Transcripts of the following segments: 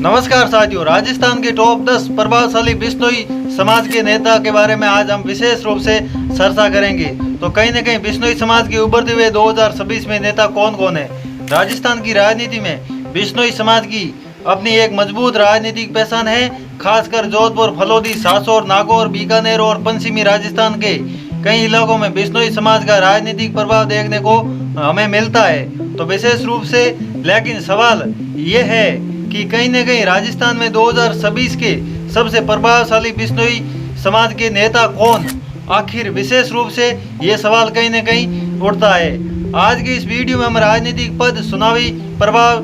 नमस्कार साथियों, राजस्थान के टॉप 10 प्रभावशाली बिश्नोई समाज के नेता के बारे में आज हम विशेष रूप से चर्चा करेंगे। तो कहीं न कहीं बिश्नोई समाज के उभरते हुए 2026 में नेता कौन कौन है। राजस्थान की राजनीति में बिश्नोई समाज की अपनी एक मजबूत राजनीतिक पहचान है। खासकर जोधपुर, फलोदी, सासोर, नागौर, बीकानेर और पश्चिमी राजस्थान के कई इलाकों में बिश्नोई समाज का राजनीतिक प्रभाव देखने को हमें मिलता है। तो विशेष रूप से लेकिन सवाल ये है कि कहीं न कहीं राजस्थान में 2026 के सबसे प्रभावशाली बिश्नोई समाज के नेता कौन, आखिर विशेष रूप से ये सवाल कहीं न कहीं उठता है। आज के इस वीडियो में हम राजनीतिक पद, चुनावी प्रभाव,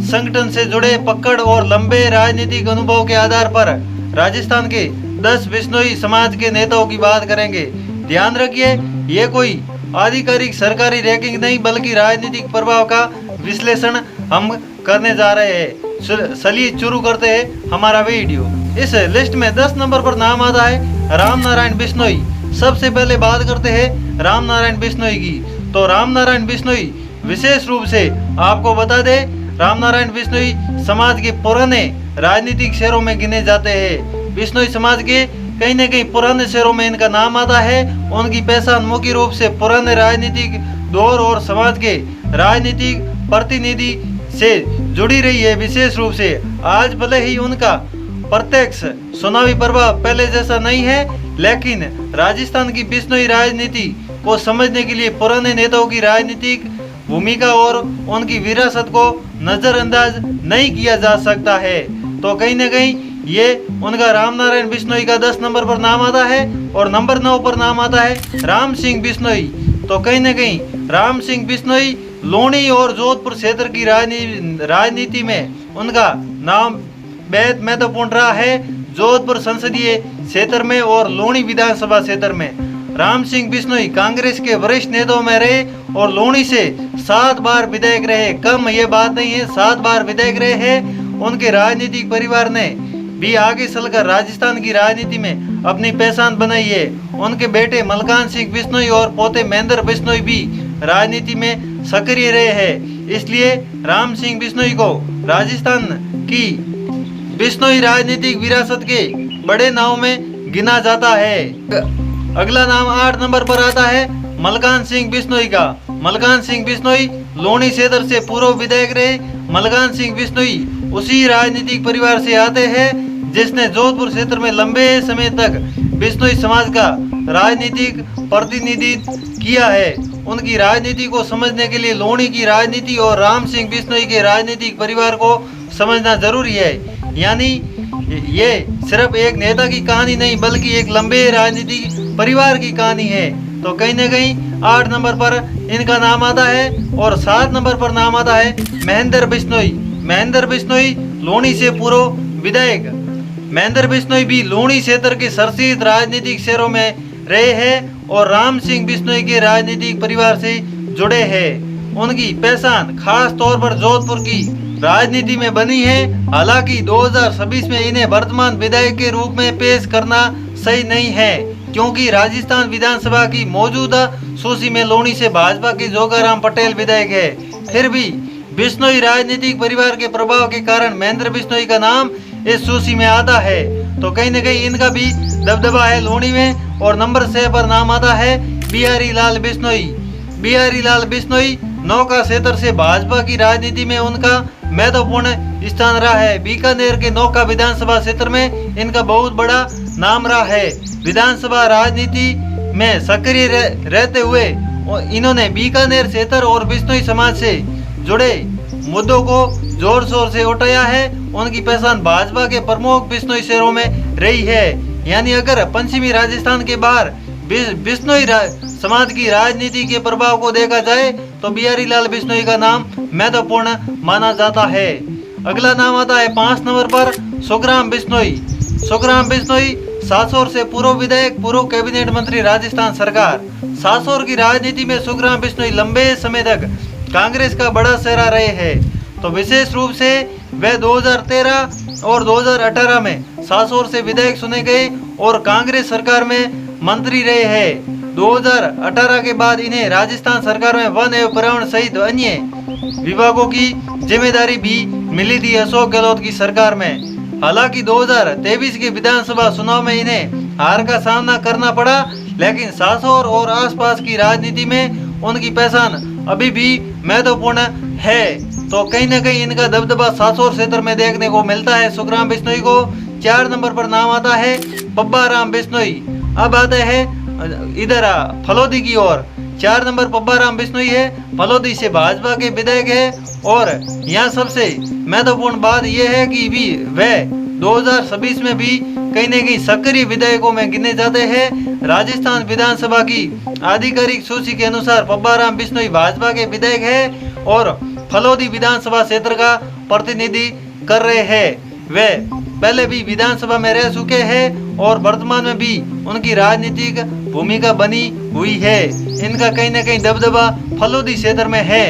संगठन से जुड़े पकड़ और लंबे राजनीतिक अनुभव के आधार पर राजस्थान के 10 बिश्नोई समाज के नेताओं की बात करेंगे। ध्यान रखिए, ये कोई आधिकारिक सरकारी रैंकिंग नहीं बल्कि राजनीतिक प्रभाव का विश्लेषण हम करने जा रहे हैं। चलिए शुरू करते हैं हमारा वीडियो। इस लिस्ट में 10 नंबर पर नाम आता है राम नारायण बिश्नोई। सबसे पहले बात करते हैं राम नारायण बिश्नोई की। तो राम नारायण बिश्नोई विशेष रूप से आपको बता दे, राम नारायण बिश्नोई समाज के पुराने राजनीतिक शेयरों में गिने जाते हैं। बिश्नोई समाज के कहीं न कहीं पुराने शेयरों में इनका नाम आता है। उनकी पहचान मुख्य रूप से पुराने राजनीतिक दौर और समाज के राजनीतिक प्रतिनिधि से जुड़ी रही है। विशेष रूप से आज भले ही उनका प्रत्यक्ष चुनावी प्रभाव पहले जैसा नहीं है, लेकिन राजस्थान की बिश्नोई राजनीति को समझने के लिए पुराने नेताओं की राजनीतिक भूमिका और उनकी विरासत को नजरअंदाज नहीं किया जा सकता है। तो कहीं न कहीं ये उनका राम नारायण बिश्नोई का 10 नंबर पर नाम आता है। और नंबर 9 पर नाम आता है राम सिंह बिश्नोई। तो कहीं न कहीं राम सिंह बिश्नोई लोनी और जोधपुर क्षेत्र की राजनीति में उनका नाम बेहद महत्वपूर्ण रहा है। जोधपुर संसदीय क्षेत्र में और लोनी विधानसभा क्षेत्र में राम सिंह बिश्नोई कांग्रेस के वरिष्ठ नेताओं में रहे और लोनी से 7 बार विधायक रहे। कम ये बात नहीं है, 7 बार विधायक रहे हैं। उनके राजनीतिक परिवार ने भी आगे चलकर राजस्थान की राजनीति में अपनी पहचान बनाई है। उनके बेटे मलकान सिंह बिश्नोई और पोते महेंद्र बिश्नोई भी राजनीति में सक्रिय रहे हैं। इसलिए राम सिंह बिश्नोई को राजस्थान की बिश्नोई राजनीतिक विरासत के बड़े नाव में गिना जाता है। अगला नाम 8 नंबर पर आता है मलकान सिंह बिश्नोई का। मलकान सिंह बिश्नोई लोनी क्षेत्र से पूर्व विधायक रहे। मलकान सिंह बिश्नोई उसी राजनीतिक परिवार से आते हैं जिसने जोधपुर क्षेत्र में लंबे समय तक बिश्नोई समाज का राजनीतिक प्रतिनिधित्व किया है। उनकी राजनीति को समझने के लिए लोनी की राजनीति और राम सिंह बिश्नोई के राजनीतिक परिवार को समझना जरूरी है। यानी ये सिर्फ एक नेता की कहानी नहीं बल्कि एक लंबे राजनीतिक परिवार की कहानी है। तो कहीं न कहीं 8 नंबर पर इनका नाम आता है। और 7 नंबर पर नाम आता है महेंद्र बिश्नोई। महेंद्र बिश्नोई लोनी से पूर्व विधायक। महेंद्र बिश्नोई भी लोनी क्षेत्र के चर्चित राजनीतिक शहरों में रहे हैं और राम सिंह बिश्नोई के राजनीतिक परिवार से जुड़े हैं। उनकी पहचान खास तौर पर जोधपुर की राजनीति में बनी है। हालांकि 2026 में इन्हें वर्तमान विधायक के रूप में पेश करना सही नहीं है, क्योंकि राजस्थान विधानसभा की मौजूदा सूची में लोनी से भाजपा के जोगाराम पटेल विधायक है। फिर भी बिश्नोई राजनीतिक परिवार के प्रभाव के कारण महेंद्र बिश्नोई का नाम इस सूची में आता है। तो कहीं न कहीं इनका भी दबदबा है लोनी में। और नंबर 6 पर नाम आता है बिहारी लाल बिश्नोई। बिहारी लाल बिश्नोई नौका क्षेत्र से भाजपा की राजनीति में उनका महत्वपूर्ण स्थान रहा है। बीकानेर के नौका विधानसभा क्षेत्र में इनका बहुत बड़ा नाम रहा है। विधानसभा राजनीति में सक्रिय रहते हुए इन्होंने बीकानेर क्षेत्र और बिश्नोई समाज से जुड़े मुद्दों को जोर शोर से उठाया है। उनकी पहचान भाजपा के प्रमुख बिश्नोई शहरों में रही है। यानी अगर पश्चिमी राजस्थान के बाहर बिश्नोई समाज की राजनीति के प्रभाव को देखा जाए तो बिहारी लाल बिश्नोई का नाम महत्वपूर्ण माना जाता है। अगला नाम आता है 5 नंबर पर सुखराम बिश्नोई। सुखराम बिश्नोई सासोर से पूर्व विधायक, पूर्व कैबिनेट मंत्री, राजस्थान सरकार। सासोर की राजनीति में सुखराम बिश्नोई लंबे समय तक कांग्रेस का बड़ा चेहरा रहे हैं। तो विशेष रूप से वे 2013 और 2018 में सासोर से विधायक चुने गए और कांग्रेस सरकार में मंत्री रहे हैं। 2018 के बाद इन्हें राजस्थान सरकार में वन एवं पर्यावरण सहित अन्य विभागों की जिम्मेदारी भी मिली थी अशोक गहलोत की सरकार में। हालांकि 2023 के विधानसभा चुनाव में इन्हें हार का सामना करना पड़ा, लेकिन सासोर और आसपास की राजनीति में उनकी पहचान अभी भी महत्वपूर्ण है। तो कहीं न कहीं इनका दबदबा सासोर क्षेत्र में देखने को मिलता है। सुखराम बिश्नोई को 4 नंबर पर नाम आता है पब्बा राम बिश्नोई। अब आते हैं इधर फलोदी की ओर। 4 नंबर पब्बा राम बिश्नोई है, फलोदी से भाजपा के विधायक है। और यहाँ सबसे महत्वपूर्ण बात यह है कि भी वह 2026 में भी कहीं न कहीं सक्रिय विधायकों में गिने जाते हैं। राजस्थान विधानसभा की आधिकारिक सूची के अनुसार पब्बा राम बिश्नोई भाजपा के विधायक है और फलोदी विधानसभा क्षेत्र का प्रतिनिधि कर रहे हैं। वे पहले भी विधानसभा में रह चुके हैं और वर्तमान में भी उनकी राजनीतिक भूमिका बनी हुई है। इनका कहीं न कहीं दबदबा फलोदी क्षेत्र में है।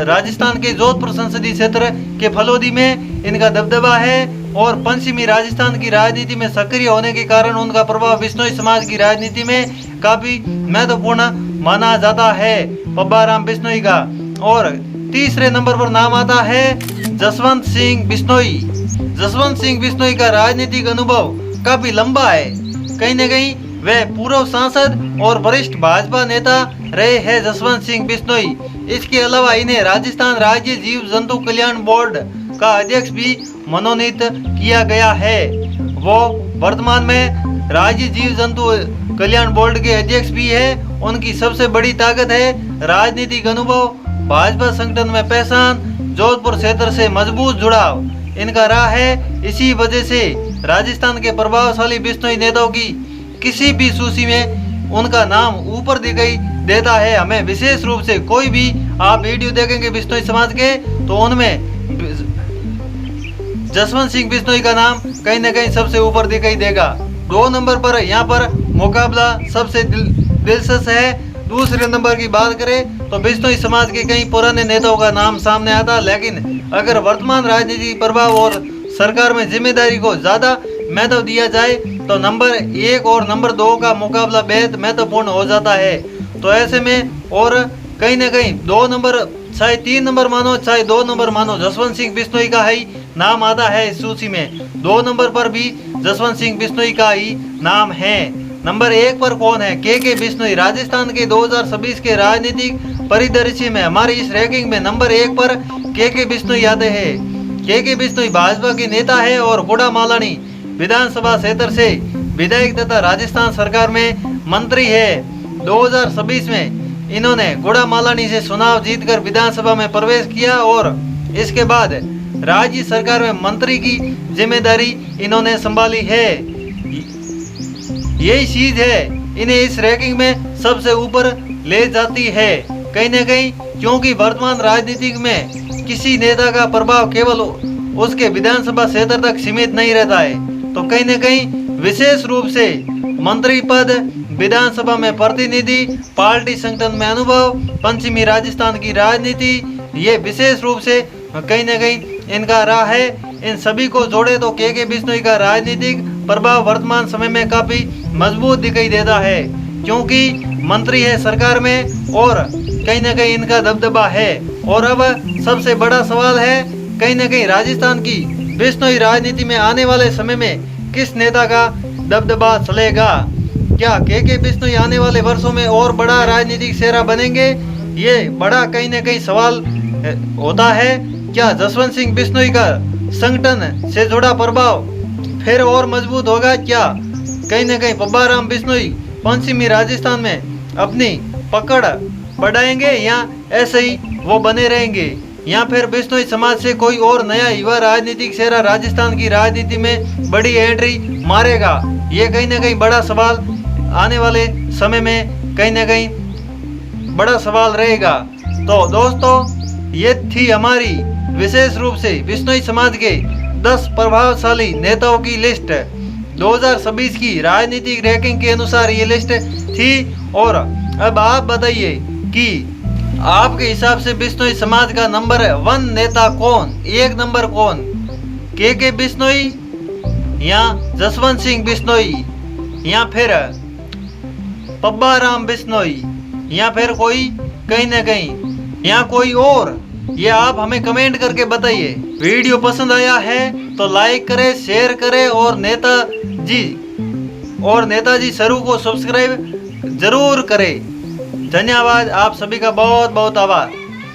राजस्थान के जोधपुर संसदीय क्षेत्र के फलोदी में इनका दबदबा है और पश्चिमी राजस्थान की राजनीति में सक्रिय होने के कारण उनका प्रभाव बिश्नोई समाज की राजनीति में काफी महत्वपूर्ण माना जाता है पब्बा राम बिश्नोई का। और तीसरे नंबर पर नाम आता है जसवंत सिंह बिश्नोई। जसवंत सिंह बिश्नोई का राजनीतिक अनुभव काफी लंबा है। कहीं न कहीं वह पूर्व सांसद और वरिष्ठ भाजपा नेता रहे हैं जसवंत सिंह बिश्नोई। इसके अलावा इन्हें राजस्थान राज्य जीव जंतु कल्याण बोर्ड का अध्यक्ष भी मनोनीत किया गया है। वो वर्तमान में राज्य जीव जंतु कल्याण बोर्ड के अध्यक्ष भी है। उनकी सबसे बड़ी ताकत है राजनीतिक अनुभव, भाजपा संगठन में पहचान, जोधपुर क्षेत्र से मजबूत जुड़ाव इनका रहा है। इसी वजह से राजस्थान के प्रभावशाली बिश्नोई नेताओं की किसी भी सूची में उनका नाम ऊपर दिखाई देता है। हमें विशेष रूप से कोई भी आप वीडियो देखेंगे बिश्नोई समाज के तो उनमें जसवंत सिंह बिश्नोई का नाम कहीं न कहीं सबसे ऊपर दिखाई देगा। 2 नंबर पर यहाँ पर मुकाबला सबसे दिलचस्प है। दूसरे नंबर की बात करें तो बिश्नोई समाज के कई पुराने नेताओं का नाम सामने आता, लेकिन अगर वर्तमान राजनीतिक प्रभाव और सरकार में जिम्मेदारी को ज्यादा महत्व दिया जाए तो नंबर 1 और नंबर 2 का मुकाबला बेहद महत्वपूर्ण हो जाता है। तो ऐसे में और कहीं न कहीं 2 नंबर चाहे 3 नंबर मानो चाहे 2 नंबर मानो जसवंत सिंह बिश्नोई का ही नाम आता है इस सूची में। 2 नंबर पर भी जसवंत सिंह बिश्नोई का ही नाम है। नंबर 1 पर कौन है? के बिश्नोई। राजस्थान के 2026 के राजनीतिक परिदृश्य में हमारी इस रैंकिंग में नंबर 1 पर के बिश्नोई आते हैं। के बिश्नोई भाजपा के नेता है और गुड़ामालानी विधानसभा क्षेत्र से विधायक तथा राजस्थान सरकार में मंत्री है। 2026 में इन्होंने गुड़ामालानी से चुनाव जीतकर विधानसभा में प्रवेश किया और इसके बाद राज्य सरकार में मंत्री की जिम्मेदारी इन्होंने संभाली है। यही चीज है इन्हें इस रैंकिंग में सबसे ऊपर ले जाती है कहीं न कहीं, क्योंकि वर्तमान राजनीति में किसी नेता का प्रभाव केवल उसके विधानसभा क्षेत्र तक सीमित नहीं रहता है। तो कहीं न कहीं विशेष रूप से मंत्री पद, विधानसभा में प्रतिनिधि, पार्टी संगठन में अनुभव, पश्चिमी राजस्थान की राजनीति, ये विशेष रूप से कहीं न कहीं इनका रहा है। इन सभी को जोड़े तो के बिश्नोई का राजनीतिक प्रभाव वर्तमान समय में काफी मजबूत दिखाई देता है, क्योंकि मंत्री है सरकार में और कहीं न कहीं इनका दबदबा है। और अब सबसे बड़ा सवाल है कहीं न कहीं राजस्थान की बिश्नोई राजनीति में आने वाले समय में किस नेता का दबदबा चलेगा? क्या के बिश्नोई आने वाले वर्षों में और बड़ा राजनीतिक चेहरा बनेंगे? ये बड़ा कहीं न कहीं सवाल होता है। क्या जसवंत सिंह बिश्नोई का संगठन से जुड़ा प्रभाव फिर और मजबूत होगा? क्या कहीं न कहीं पब्बा राम बिश्नोई पश्चिमी राजस्थान में अपनी पकड़ बढ़ाएंगे या ऐसे ही वो बने रहेंगे? या फिर बिश्नोई समाज से कोई और नया युवा राजनीतिक चेहरा राजस्थान की राजनीति में बड़ी एंट्री मारेगा? ये कहीं न कहीं बड़ा सवाल आने वाले समय में कहीं न कहीं बड़ा सवाल रहेगा। तो दोस्तों, ये थी हमारी विशेष रूप से बिश्नोई समाज के 10 प्रभावशाली नेताओं की लिस्ट। 2026 की राजनीतिक रैंकिंग के अनुसार ये लिस्ट थी। और अब आप बताइए कि आपके हिसाब से बिश्नोई समाज का नंबर 1 नेता कौन? 1 नंबर कौन? के बिश्नोई या जसवंत सिंह बिश्नोई या फिर पब्बा राम बिश्नोई या फिर कोई कहीं न कहीं या कोई और? ये आप हमें कमेंट करके बताइए। वीडियो पसंद आया है तो लाइक करें, शेयर करें और नेताजी सरू को सब्सक्राइब जरूर करें। धन्यवाद, आप सभी का बहुत बहुत आभार।